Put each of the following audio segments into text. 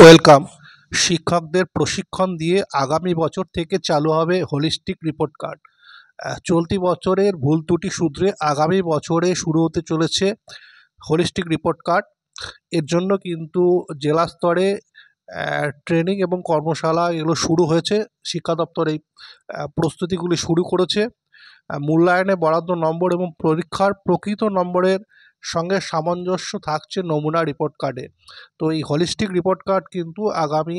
Welcome. শিক্ষকদের প্রশিক্ষণ দিয়ে আগামী বছর থেকে চালু হবে হোলিস্টিক রিপোর্ট কার্ড। চলতি বছরের ভুল ত্রুটি শুধরে আগামী বছরে শুরু হতে চলেছে হোলিস্টিক রিপোর্ট কার্ড। এর জন্য কিন্তু জেলা স্তরে ট্রেনিং এবং কর্মশালা এগুলো শুরু হয়েছে। শিক্ষা দপ্তর এই প্রস্তুতিগুলি শুরু করেছে। মূল্যায়নে বরাদ্দ নম্বর এবং পরীক্ষার প্রকৃত নম্বরের সঙ্গে সামঞ্জস্য থাকছে নমুনা রিপোর্ট কার্ডে। তো এই হোলিস্টিক রিপোর্ট কার্ড কিন্তু আগামী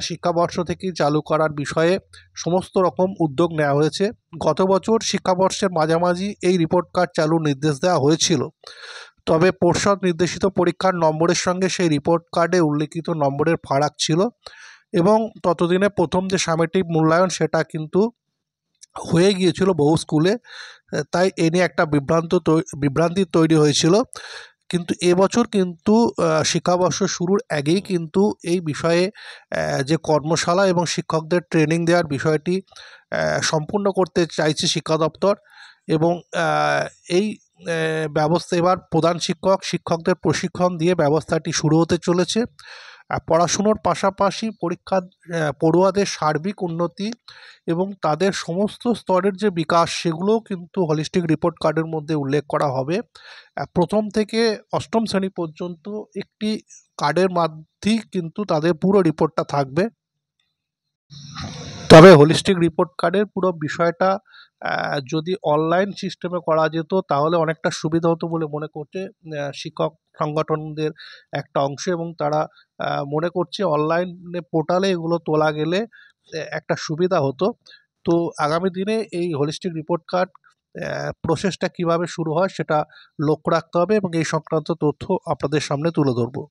শিক্ষাবর্ষ থেকেই চালু করার বিষয়ে সমস্ত রকম উদ্যোগ নেওয়া হয়েছে। গত বছর শিক্ষাবর্ষের মাঝামাঝি এই রিপোর্ট কার্ড চালুর নির্দেশ দেওয়া হয়েছিল, তবে পর্ষদ নির্দেশিত পরীক্ষার নম্বরের সঙ্গে সেই রিপোর্ট কার্ডে উল্লেখিত নম্বরের ফারাক ছিল এবং ততদিনে প্রথম যে সামেটিভ মূল্যায়ন সেটা কিন্তু হয়ে গিয়েছিল বহু স্কুলে। তাই এ নিয়ে একটা বিভ্রান্তি তৈরি হয়েছিল। কিন্তু এবছর কিন্তু শিক্ষাবর্ষ শুরুর আগেই কিন্তু এই বিষয়ে যে কর্মশালা এবং শিক্ষকদের ট্রেনিং দেওয়ার বিষয়টি সম্পূর্ণ করতে চাইছে শিক্ষা দপ্তর। এবং এই ব্যবস্থা এবার প্রধান শিক্ষকদের প্রশিক্ষণ দিয়ে ব্যবস্থাটি শুরু হতে চলেছে। পড়াশুনোর পাশাপাশি পড়ুয়াদের সার্বিক উন্নতি এবং তাদের সমস্ত স্তরের যে বিকাশ সেগুলোও কিন্তু হোলিস্টিক রিপোর্ট কার্ডের মধ্যে উল্লেখ করা হবে। প্রথম থেকে অষ্টম শ্রেণী পর্যন্ত একটি কার্ডের মধ্যেই কিন্তু তাদের পুরো রিপোর্টটা থাকবে। তবে হোলিস্টিক রিপোর্ট কার্ডের পুরো বিষয়টা যদি অনলাইন সিস্টেমে করা যেত তাহলে অনেকটা সুবিধা হতো বলে মনে করছে শিক্ষক সংগঠনদের একটা অংশ, এবং তারা মনে করছে অনলাইনে পোর্টালে এগুলো তোলা গেলে একটা সুবিধা হতো। তো আগামী দিনে এই হোলিস্টিক রিপোর্ট কার্ড প্রসেসটা কিভাবে শুরু হয় সেটা লক্ষ্য রাখতে হবে এবং এই সংক্রান্ত তথ্য আপনাদের সামনে তুলে ধরবো।